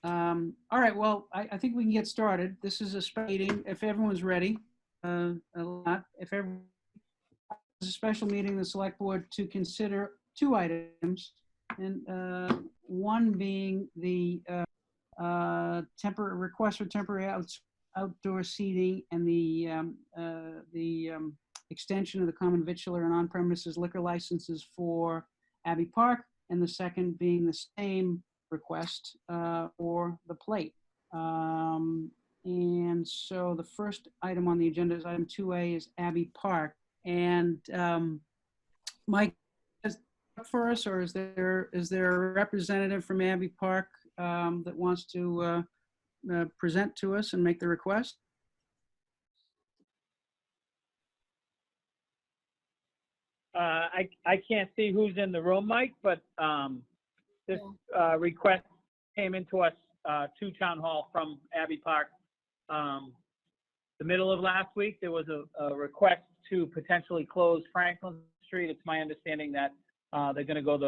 All right, well, I think we can get started. This is a special meeting, if everyone's ready. If everyone, it's a special meeting of the select board to consider two items, and one being the temporary request for temporary outdoor seating and the extension of the common vitular and on-premises liquor licenses for Abbey Park, and the second being the same request for the plate. And so the first item on the agenda is item 2A is Abbey Park. And Mike, is that for us, or is there a representative from Abbey Park that wants to present to us and make the request? I can't see who's in the room, Mike, but this request came into us to Town Hall from Abbey Park. The middle of last week, there was a request to potentially close Franklin Street. It's my understanding that they're going to go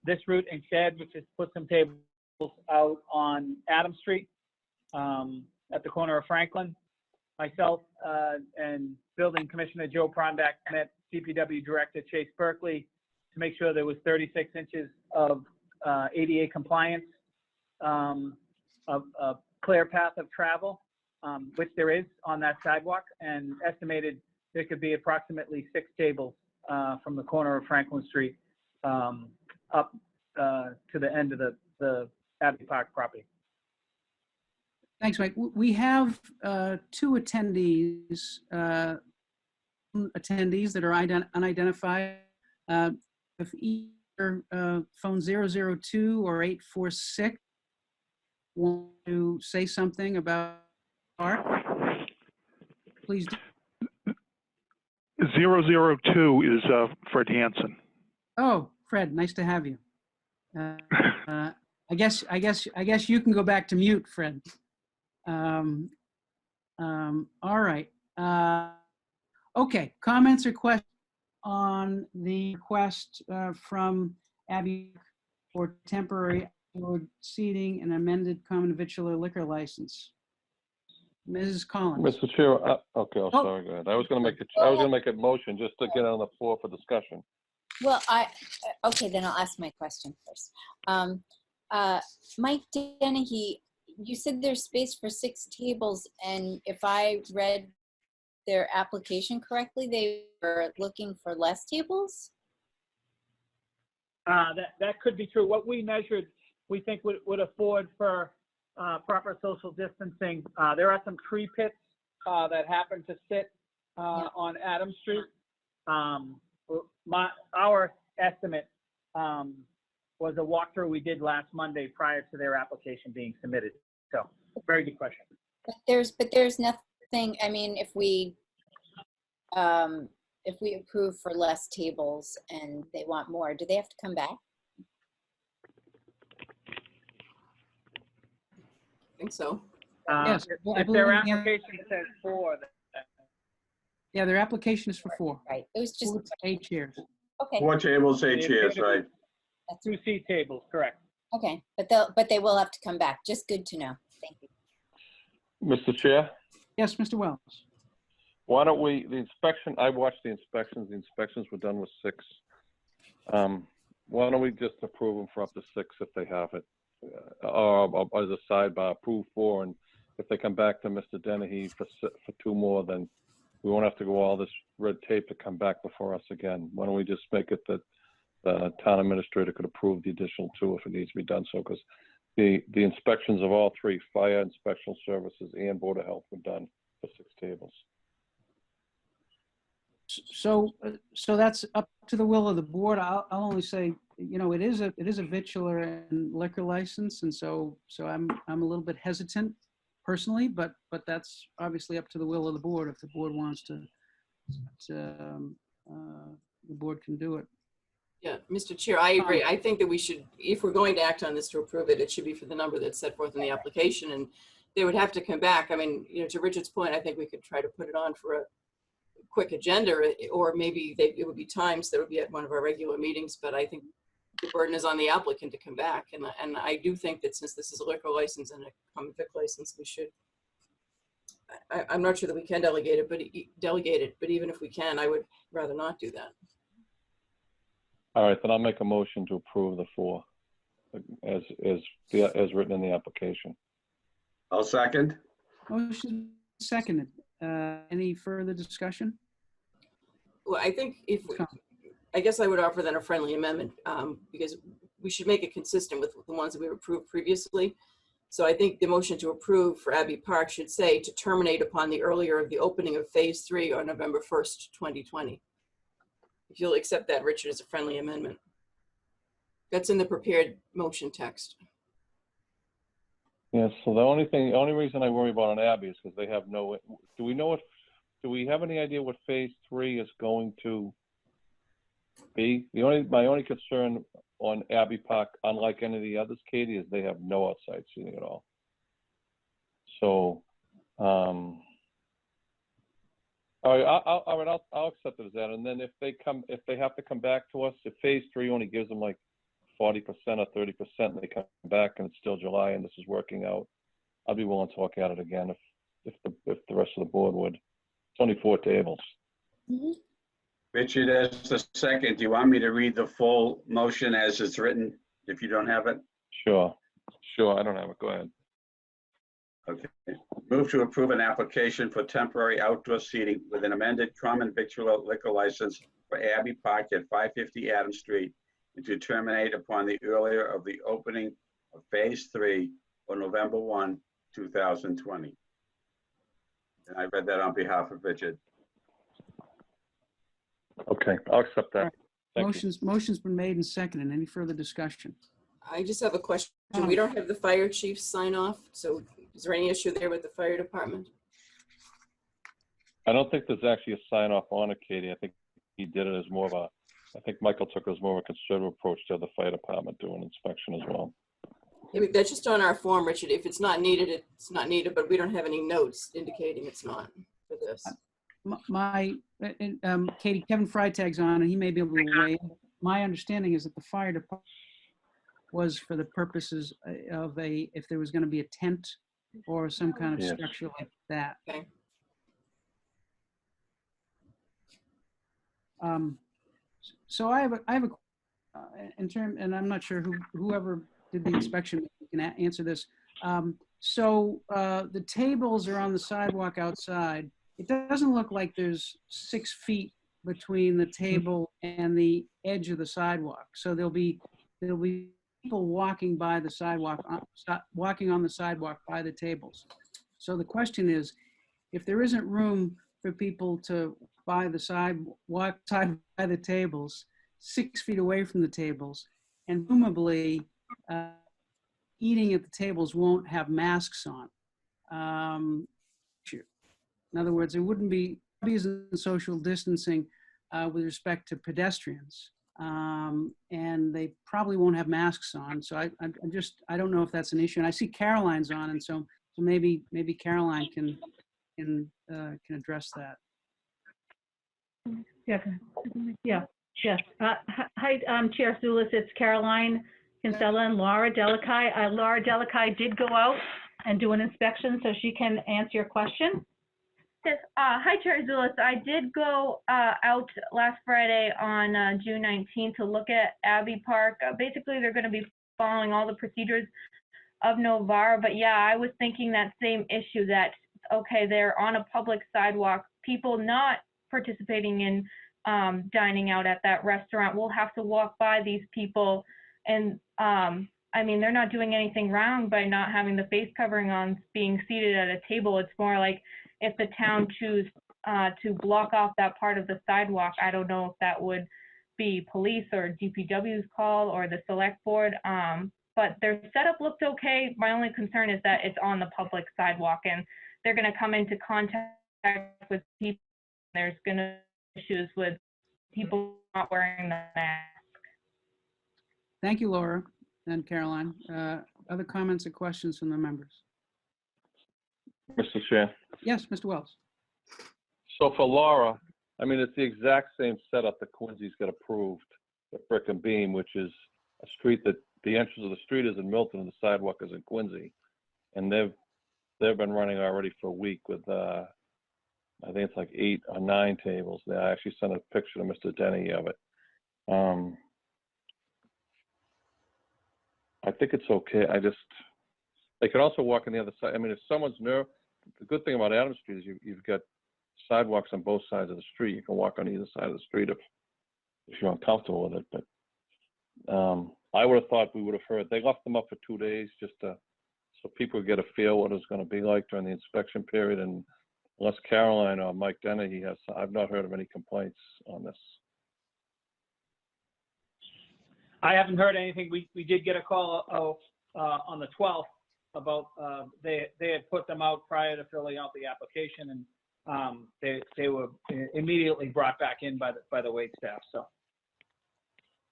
this route instead, which is put some tables out on Adams Street at the corner of Franklin. Myself and Building Commissioner Joe Prondak met DPW Director Chase Berkeley to make sure there was 36 inches of ADA compliance, a clear path of travel, which there is on that sidewalk, and estimated there could be approximately 6 tables from the corner of Franklin Street up to the end of the Abbey Park property. Thanks, Mike. We have two attendees that are unidentified. If either phone 002 or 846 want to say something about Park, please do. 002 is Fred Hansen. Oh, Fred, nice to have you. I guess you can go back to mute, Fred. All right. Okay, comments or questions on the request from Abbey for temporary outdoor seating and amended common vitular liquor license? Mrs. Collins. Mr. Chair, okay, I'm sorry, go ahead. I was going to make a motion just to get on the floor for discussion. Well, okay, then I'll ask my question first. Mike Dennehy, you said there's space for 6 tables, and if I read their application correctly, they were looking for less tables? That could be true. What we measured, we think would afford for proper social distancing. There are some tree pits that happen to sit on Adams Street. Our estimate was a walkthrough we did last Monday prior to their application being submitted. So, very good question. But there's nothing. I mean, if we approve for less tables and they want more, do they have to come back? I think so. Yes. If their application says 4, Yeah, their application is for 4. Right. It was just 8 chairs. okay. 4 tables, 8 chairs, right? That's 2 seat tables, correct. okay, but they will have to come back. Just good to know. Thank you. Mr. Chair, Yes, Mr. Wells. why don't we, I watched the inspections were done with 6. Why don't we just approve them for up to 6 if they have it? Or as a sidebar, approve 4, and if they come back to Mr. Dennehy for 2 more, then we won't have to go all this red tape to come back before us again. Why don't we just make it that the town administrator could approve the additional 2 if it needs to be done so, because the inspections of all 3, fire, inspection services, and Board of Health were done for 6 tables. So that's up to the will of the board. I'll only say, you know, it is a vitular and liquor license, and so I'm a little bit hesitant personally, but that's obviously up to the will of the board. If the board wants to, the board can do it. Yeah, Mr. Chair, I agree. I think that we should, if we're going to act on this to approve it, it should be for the number that's set forth in the application, and they would have to come back. I mean, you know, to Richard's point, I think we could try to put it on for a quick agenda, or maybe it would be times that would be at one of our regular meetings, but I think the burden is on the applicant to come back. And I do think that since this is a liquor license and a common vic license, we should, I'm not sure that we can delegate it, but even if we can, I would rather not do that. All right, then I'll make a motion to approve the 4 as written in the application. I'll second. Motion seconded. Any further discussion? Well, I think I guess I would offer then a friendly amendment because we should make it consistent with the ones that we've approved previously. So I think the motion to approve for Abbey Park should say to terminate upon the earlier of the opening of phase 3 on November 1st, 2020. If you'll accept that, Richard, as a friendly amendment. That's in the prepared motion text. Yeah, so the only reason I worry about an Abbey is because they have no, do we have any idea what phase 3 is going to be? My only concern on Abbey Park, unlike any of the others, Katie, is they have no outside seating at all. So, all right, I'll accept it as that. And then if they have to come back to us, if phase 3 only gives them like 40% or 30%, and they come back and it's still July and this is working out, I'd be willing to look at it again if the rest of the board would. It's only 4 tables. Mm-hmm. Richard, as the second, do you want me to read the full motion as it's written if you don't have it? Sure, I don't have it. Go ahead. Okay. Move to approve an application for temporary outdoor seating with an amended common victular liquor license for Abbey Park at 550 Adams Street and to terminate upon the earlier of the opening of phase 3 on November 1, 2020. And I read that on behalf of Richard. Okay, I'll accept that. Thank you. Motion's been made and seconded. Any further discussion? I just have a question. We don't have the fire chief sign off. So is there any issue there with the fire department? I don't think there's actually a sign off on it, Katie. I think he did it as more of a, I think Michael took it as more of a conservative approach to the fire department doing inspection as well. I mean, that's just on our form, Richard. If it's not needed, it's not needed, but we don't have any notes indicating it's not for this. Katie, Kevin Freitag's on, and he may be able to weigh in. My understanding is that the fire department was for the purposes of if there was going to be a tent or some kind of Yes. structure like that. Okay. So I have a and I'm not sure whoever did the inspection can answer this. So the tables are on the sidewalk outside. It doesn't look like there's 6 feet between the table and the edge of the sidewalk. So there'll be people walking by the sidewalk, walking on the sidewalk by the tables. So the question is, if there isn't room for people to walk by the tables, 6 feet away from the tables, and presumably eating at the tables won't have masks on. In other words, there wouldn't be social distancing with respect to pedestrians, and they probably won't have masks on. So I don't know if that's an issue. And I see Caroline's on, and so maybe Caroline can address that. Yes. Hi, Chair Zulis. It's Caroline Kinsella and Laura Delakai. Laura Delakai did go out and do an inspection, so she can answer your question. Yes. Hi, Chair Zulis. I did go out last Friday on June 19th to look at Abbey Park. Basically, they're going to be following all the procedures of Novara. But yeah, I was thinking that same issue that, okay, they're on a public sidewalk. People not participating in dining out at that restaurant will have to walk by these people. And I mean, they're not doing anything wrong by not having the face covering on, being seated at a table. It's more like, if the town choose to block off that part of the sidewalk, I don't know if that would be police or DPW's call or the select board. But their setup looked okay. My only concern is that it's on the public sidewalk and they're going to come into contact with people. There's going to be issues with people not wearing the mask. Thank you, Laura and Caroline. Other comments or questions from the members? Mr. Chair. Yes, Mr. Wells. So for Laura, I mean, it's the exact same setup that Quincy's got approved, the brick and beam, which is street that the entrance of the street is in Milton and the sidewalk is in Quincy. And they've been running already for a week with, I think it's like 8 or 9 tables. I actually sent a picture to Mr. Denny of it. I think it's okay. They could also walk on the other side. I mean, if someone's nerve, the good thing about Adams Street is you've got sidewalks on both sides of the street. You can walk on either side of the street if you're uncomfortable with it. But I would have thought we would have heard. They left them up for 2 days just so people would get a feel what it's going to be like during the inspection period. And unless Caroline or Mike Dennehy I've not heard of any complaints on this. I haven't heard anything. We did get a call on the 12th about they had put them out prior to filling out the application, and they were immediately brought back in by the wait staff. So,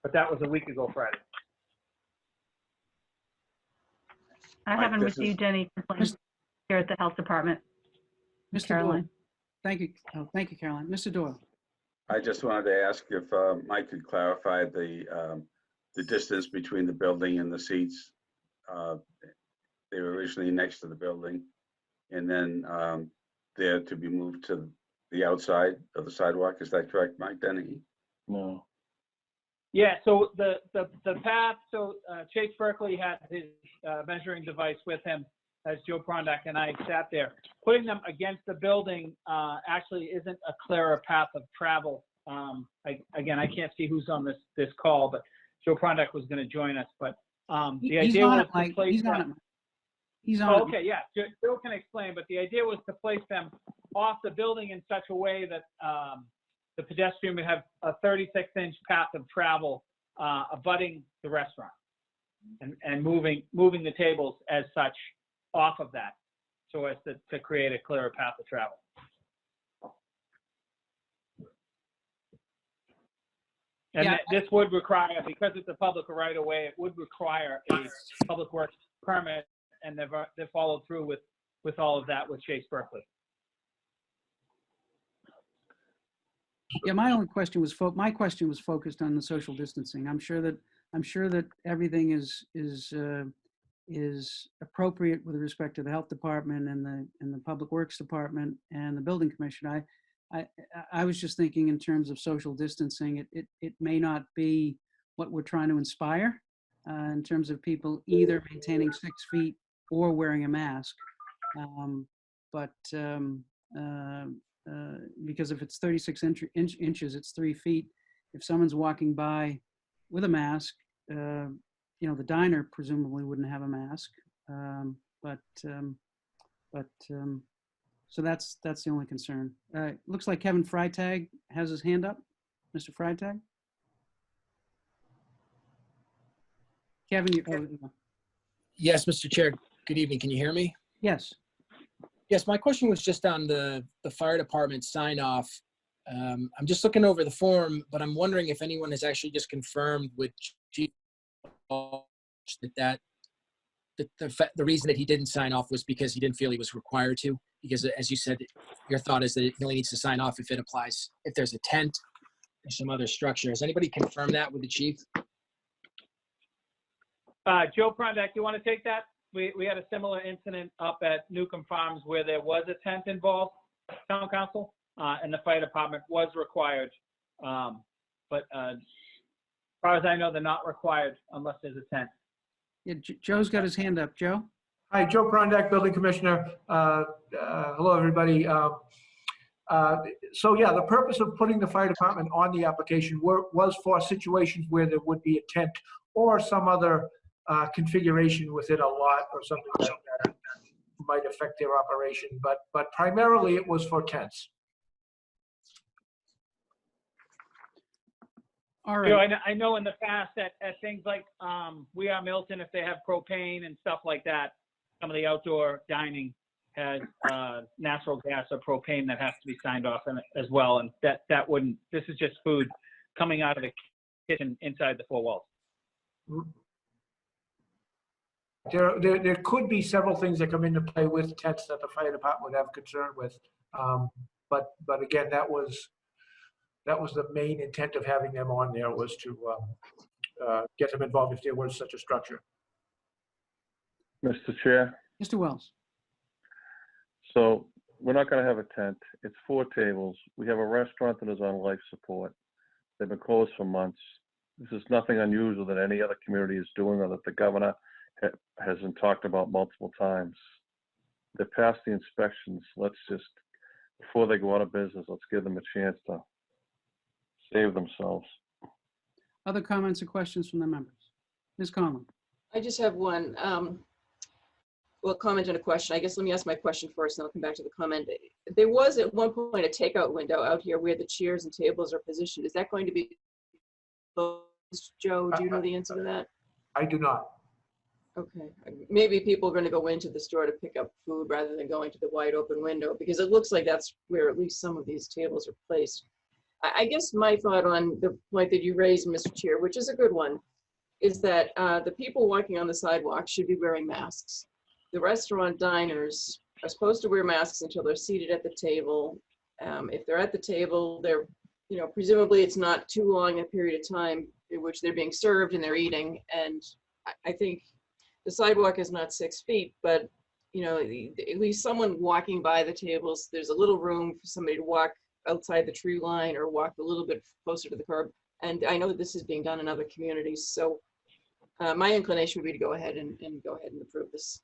but that was a week ago Friday. I haven't received any complaints here at the health department. Mr. Caroline. Doyle. Thank you. Oh, thank you, Caroline. Mr. Doyle. I just wanted to ask if Mike could clarify the distance between the building and the seats. They were originally next to the building, and then they're to be moved to the outside of the sidewalk. Is that correct, Mike Dennehy? No. Yeah, so the path, so Chase Berkeley had his measuring device with him as Joe Prondak and I sat there. Putting them against the building actually isn't a clearer path of travel. Again, I can't see who's on this call, but Joe Prondak was going to join us. But the idea was to place them. He's on it. Okay, yeah, Joe can explain, but the idea was to place them off the building in such a way that the pedestrian would have a 36-inch path of travel abutting the restaurant and moving the tables as such off of that so as to create a clearer path of travel. And Yeah. this would require, because it's a public right of way, it would require a public works permit, and they've followed through with all of that with Chase Berkeley. Yeah, my question was focused on the social distancing. I'm sure that everything is appropriate with respect to the health department and the public works department and the building commission. I was just thinking in terms of social distancing. It may not be what we're trying to inspire in terms of people either maintaining 6 feet or wearing a mask, because if it's 36 inches, it's 3 feet. If someone's walking by with a mask, the diner presumably wouldn't have a mask. So that's the only concern. Looks like Kevin Freitag has his hand up. Mr. Freitag? Kevin, Yes, Mr. Chair. Good evening. Can you hear me? Yes. Yes, my question was just on the fire department sign off. I'm just looking over the form, but I'm wondering if anyone has actually just confirmed with Chief that the reason that he didn't sign off was because he didn't feel he was required to. Because as you said, your thought is that he only needs to sign off if there's a tent or some other structure. Has anybody confirmed that with the chief? Joe Prondak, you want to take that? We had a similar incident up at Newcomb Farms where there was a tent involved, town council, and the fire department was required. But as far as I know, they're not required unless there's a tent. Yeah, Joe's got his hand up. Joe? Hi, Joe Prondak, Building Commissioner. Hello, everybody. So yeah, the purpose of putting the fire department on the application was for situations where there would be a tent or some other configuration within a lot or something that might affect their operation. But primarily it was for tents. All right. You know, I know in the past that at things like We Are Milton, if they have propane and stuff like that, some of the outdoor dining has natural gas or propane that has to be signed off in it as well. And that wouldn't, this is just food coming out of the kitchen inside the 4 walls. There could be several things that come into play with tents that the fire department would have concern with. But again, that was the main intent of having them on there, was to get them involved if there was such a structure. Mr. Chair, Mr. Wells. so we're not gonna have a tent. It's 4 tables. We have a restaurant that is on life support. They've been closed for months. This is nothing unusual that any other community is doing or that the governor hasn't talked about multiple times. They passed the inspections. Let's just, before they go out of business, let's give them a chance to save themselves. Other comments or questions from the members? Ms. Conlon. I just have one, well, comment and a question. I guess let me ask my question first, and I'll come back to the comment. There was at one point a takeout window out here where the chairs and tables are positioned. Is that going to be closed? Joe, do you know the answer to that? I do not. Okay, maybe people are going to go into the store to pick up food rather than going to the wide open window, because it looks like that's where at least some of these tables are placed. I guess my thought on the point that you raised, Mr. Chair, which is a good one, is that the people walking on the sidewalk should be wearing masks. The restaurant diners are supposed to wear masks until they're seated at the table. If they're at the table, they're, you know, presumably it's not too long a period of time in which they're being served and they're eating. And I think the sidewalk is not 6 feet, but, you know, at least someone walking by the tables, there's a little room for somebody to walk outside the tree line or walk a little bit closer to the curb. And I know that this is being done in other communities. So my inclination would be to go ahead and approve this.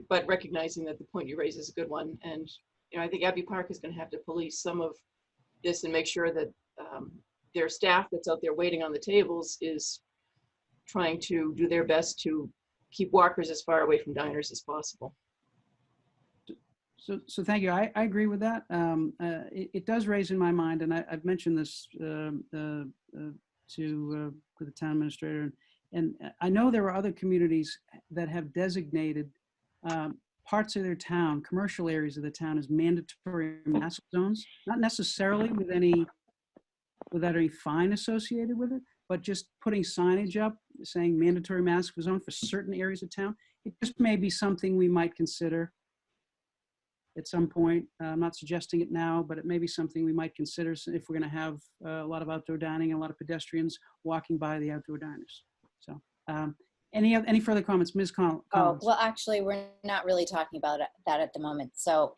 But recognizing that the point you raise is a good one. And, you know, I think Abbey Park is going to have to police some of this and make sure that their staff that's out there waiting on the tables is trying to do their best to keep walkers as far away from diners as possible. So thank you. I agree with that. It does raise in my mind, and I've mentioned this to the town administrator, and I know there are other communities that have designated parts of their town, commercial areas of the town, as mandatory mask zones, not necessarily without any fine associated with it, but just putting signage up saying mandatory mask zone for certain areas of town. It just may be something we might consider at some point. I'm not suggesting it now, but it may be something we might consider if we're going to have a lot of outdoor dining and a lot of pedestrians walking by the outdoor diners. So any further comments, Ms. Collins? Oh, well, actually, we're not really talking about that at the moment. So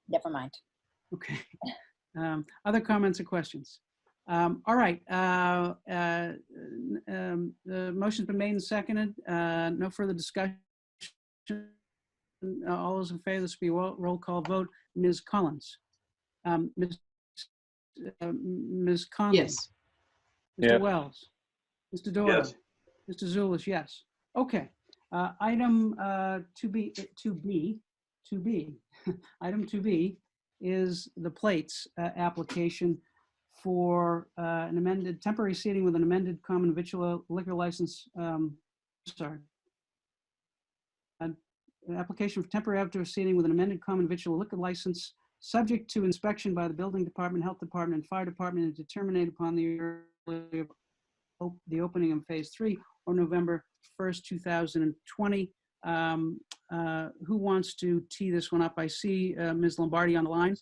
never mind. Okay. Other comments or questions? All right. The motion's been made and seconded. No further discussion. All those in favor, this will be a roll call vote. Ms. Collins. Ms. Conlon. Yes. Mr. Yes. Wells. Mr. Doyle. Yes. Mr. Zulish, yes. Okay. Item 2B. Item 2B is the plates application for an amended temporary seating with an amended common victual liquor license. An application for temporary outdoor seating with an amended common victual liquor license, subject to inspection by the building department, health department, and fire department, and determined upon the opening of phase 3 or November 1st, 2020. Who wants to tee this one up? I see Ms. Lombardi on the line.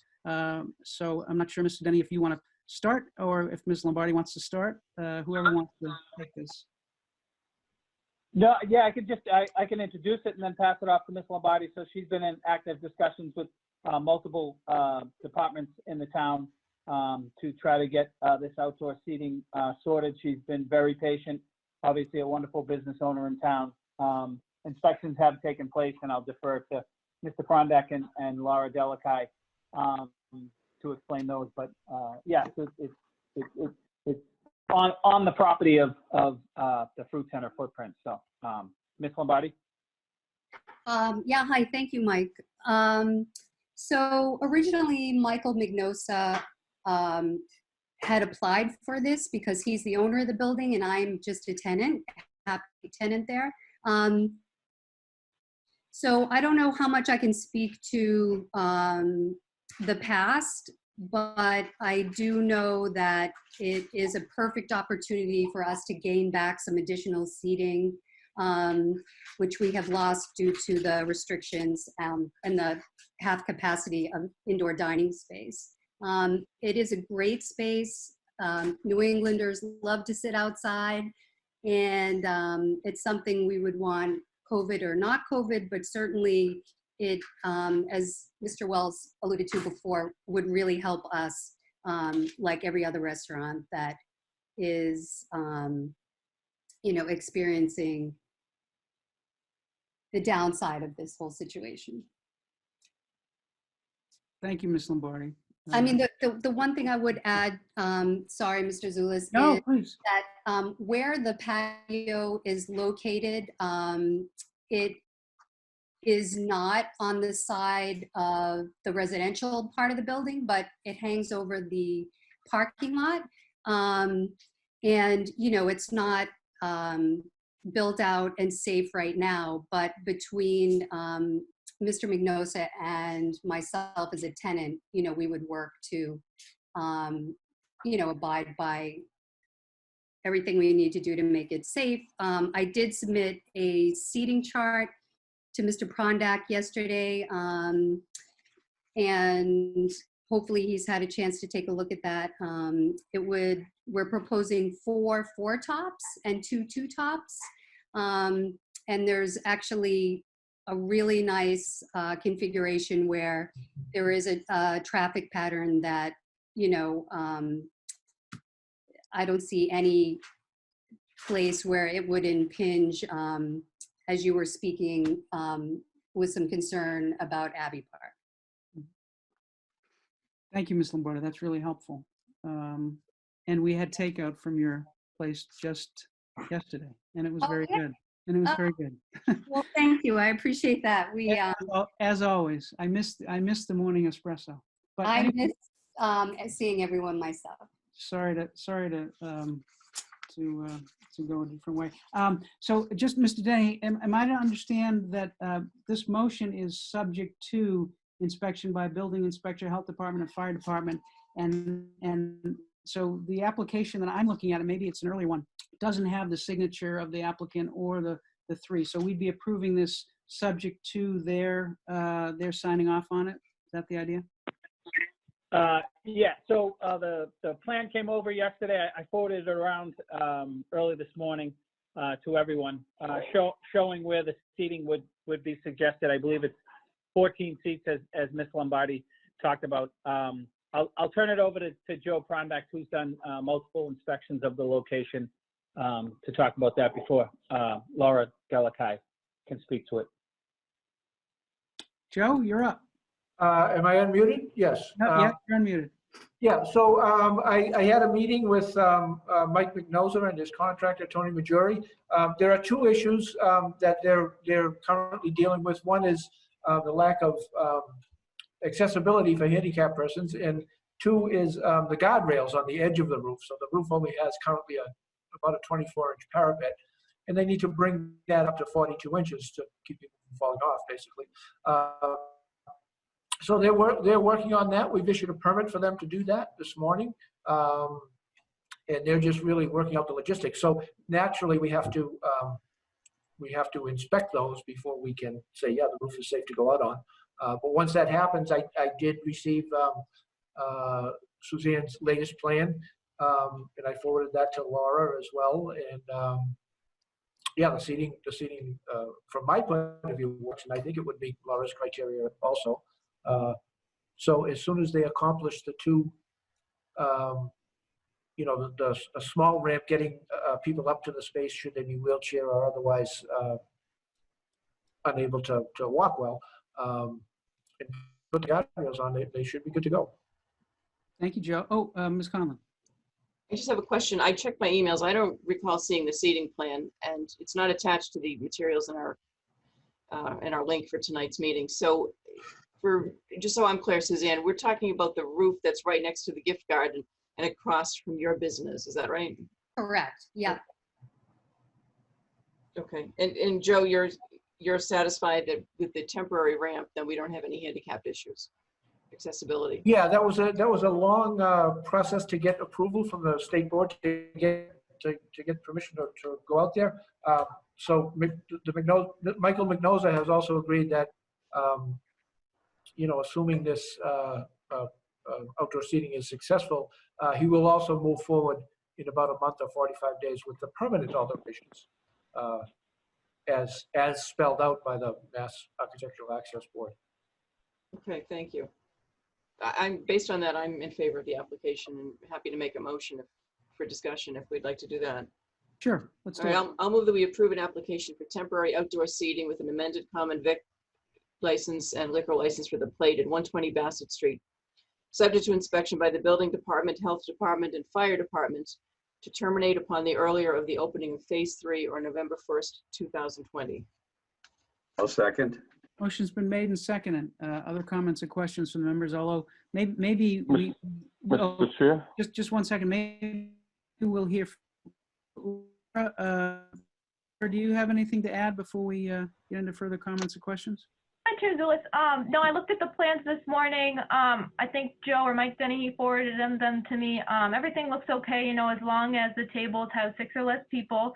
So I'm not sure, Mr. Denny, if you want to start or if Ms. Lombardi wants to start. Whoever wants to take this. No, yeah, I can introduce it and then pass it off to Ms. Lombardi. So she's been in active discussions with multiple departments in the town to try to get this outdoor seating sorted. She's been very patient, obviously a wonderful business owner in town. Inspections have taken place, and I'll defer to Mr. Prondak and Laura Delakai to explain those. But yeah, it's on the property of the fruit center footprint. So Ms. Lombardi. Yeah, hi, thank you, Mike. So originally, Michael Mignosa had applied for this because he's the owner of the building and I'm just a tenant, happy tenant there. So I don't know how much I can speak to the past, but I do know that it is a perfect opportunity for us to gain back some additional seating, which we have lost due to the restrictions and the half capacity of indoor dining space. It is a great space. New Englanders love to sit outside, and it's something we would want, COVID or not COVID, but certainly it, as Mr. Wells alluded to before, would really help us, like every other restaurant that is, experiencing the downside of this whole situation. Thank you, Ms. Lombardi. I mean, the one thing I would add, sorry, Mr. Zulus, No, is please. that where the patio is located, it is not on the side of the residential part of the building, but it hangs over the parking lot. And, it's not built out and safe right now, but between Mr. Mignosa and myself as a tenant, we would work to, abide by everything we need to do to make it safe. I did submit a seating chart to Mr. Prondak yesterday, and hopefully he's had a chance to take a look at that. We're proposing 4 4-tops and 2 2-tops. And there's actually a really nice configuration where there is a traffic pattern that, I don't see any place where it would impinge, as you were speaking, with some concern about Abbey Park. Thank you, Ms. Lombardi. That's really helpful. And we had takeout from your place just yesterday, and it was very good. And it was very good. Well, thank you. I appreciate that. We, as always, I missed the morning espresso. But I anyway, miss seeing everyone myself. sorry to go a different way. So just, Mr. Denny, am I to understand that this motion is subject to inspection by building inspector, health department, and fire department, and so the application that I'm looking at, and maybe it's an early one, doesn't have the signature of the applicant or the 3. So we'd be approving this subject to their signing off on it. Is that the idea? Yeah, so the plan came over yesterday. I forwarded it around early this morning to everyone, showing where the seating would be suggested. I believe it's 14 seats, as Ms. Lombardi talked about. I'll turn it over to Joe Prondak, who's done multiple inspections of the location, to talk about that before Laura Delakai can speak to it. Joe, you're up. Am I unmuted? Yes. Yeah, you're unmuted. Yeah, so I had a meeting with Mike McNoser and his contractor, Tony Majori. There are 2 issues that they're currently dealing with. One is the lack of accessibility for handicapped persons, and 2 is the guardrails on the edge of the roof. So the roof only has currently about a 24-inch parapet, and they need to bring that up to 42 inches to keep people from falling off, basically. So they're working on that. We've issued a permit for them to do that this morning, and they're just really working out the logistics. So naturally, we have to inspect those before we can say, yeah, the roof is safe to go out on. But once that happens, I did receive Suzanne's latest plan, and I forwarded that to Laura as well. And yeah, the seating from my point of view works, and I think it would meet Laura's criteria also. So as soon as they accomplish the 2, a small ramp getting people up to the space should they be wheelchair or otherwise unable to walk well, and put the guardrails on, they should be good to go. Thank you, Joe. Oh, Ms. Conlon. I just have a question. I checked my emails. I don't recall seeing the seating plan, and it's not attached to the materials in our link for tonight's meeting. So just so I'm clear, Suzanne, we're talking about the roof that's right next to the gift garden and across from your business. Is that right? Correct. Yeah. Okay. And Joe, you're satisfied that with the temporary ramp, then we don't have any handicapped issues, accessibility? Yeah, that was a long process to get approval from the state board to get permission to go out there. So Michael McNosa has also agreed that assuming this outdoor seating is successful, He will also move forward in about a month or 45 days with the permanent alterations as spelled out by the Mass Architectural Access Board. Okay, thank you. I'm based on that, I'm in favor of the application and happy to make a motion for discussion if we'd like to do that. Sure, let's All do right, it. I'll move that we approve an application for temporary outdoor seating with an amended common vic license and liquor license for the Plate at 120 Bassett Street, subject to inspection by the building department, health department, and fire department to terminate upon the earlier of the opening of phase 3 or November 1st, 2020. I'll second. Motion's been made and seconded. Other comments or questions from the members, although maybe we, well, Mr. Chair? just 1 second, maybe we'll hear. Or do you have anything to add before we get into further comments or questions? Hi, Chair Zulus. No, I looked at the plans this morning. I think Joe or Mike Denny forwarded them to me. Everything looks okay, you know, as long as the tables have 6 or less people,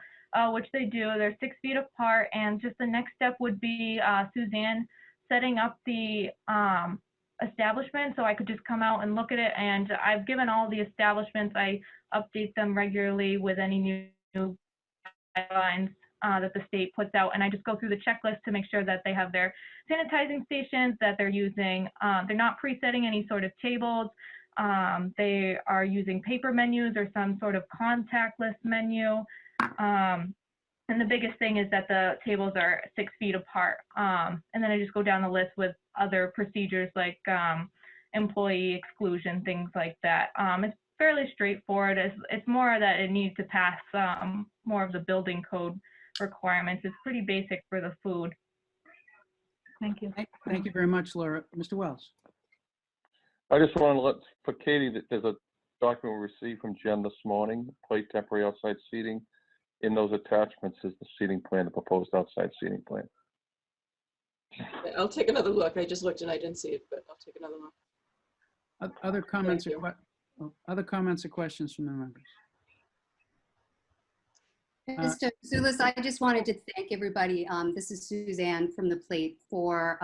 which they do. They're 6 feet apart, and just the next step would be Suzanne setting up the establishment so I could just come out and look at it. And I've given all the establishments, I update them regularly with any new guidelines that the state puts out, and I just go through the checklist to make sure that they have their sanitizing stations, that they're using, they're not presetting any sort of tables, they are using paper menus or some sort of contactless menu, and the biggest thing is that the tables are 6 feet apart, and then I just go down the list with other procedures like employee exclusion, things like that. It's fairly straightforward. It's more that it needs to pass more of the building code requirements. It's pretty basic for the food. Thank you. Thank you very much, Laura. Mr. Wells. I just want to let, for Katie, that there's a document we received from Jen this morning, Plate temporary outside seating. In those attachments is the seating plan, the proposed outside seating plan. I'll take another look. I just looked and I didn't see it, but I'll take another look. Other comments Thank other comments or questions from the members? Mr. Zulus, I just wanted to thank everybody. This is Suzanne from the Plate for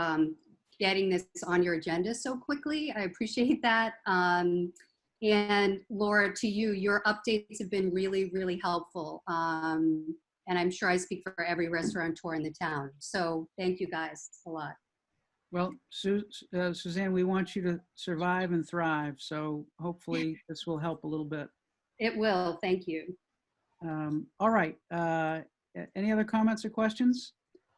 getting this on your agenda so quickly. I appreciate that. And Laura, to you, your updates have been really, really helpful. And I'm sure I speak for every restaurateur in the town. So thank you guys a lot. Well, Suzanne, we want you to survive and thrive. So hopefully this will help a little bit. It will. Thank you. All right. Any other comments or questions?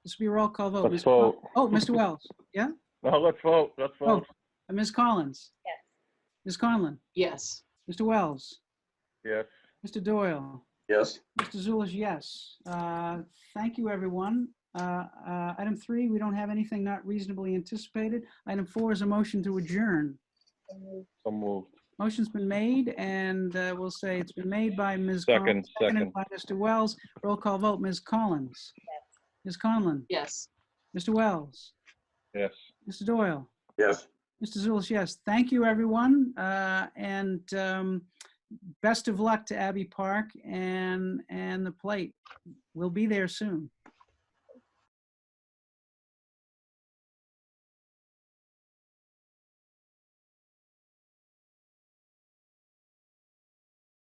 This will be a roll call vote. Let's vote. Oh, Mr. Wells. Yeah? No, let's vote. Let's vote. Oh, Ms. Collins. Yes. Ms. Conlon. Yes. Mr. Wells. Yes. Mr. Doyle. Yes. Mr. Zulus, yes. Thank you, everyone. Item 3, we don't have anything not reasonably anticipated. Item 4 is a motion to adjourn. So moved. Motion's been made, and we'll say it's been made by Ms. Second, Collins, seconded second. by Mr. Wells. Roll call vote, Ms. Collins. Ms. Conlon. Yes. Mr. Wells. Yes. Mr. Doyle. Yes. Mr. Zulus, yes. Thank you, everyone. And best of luck to Abbey Park and the Plate. We'll be there soon.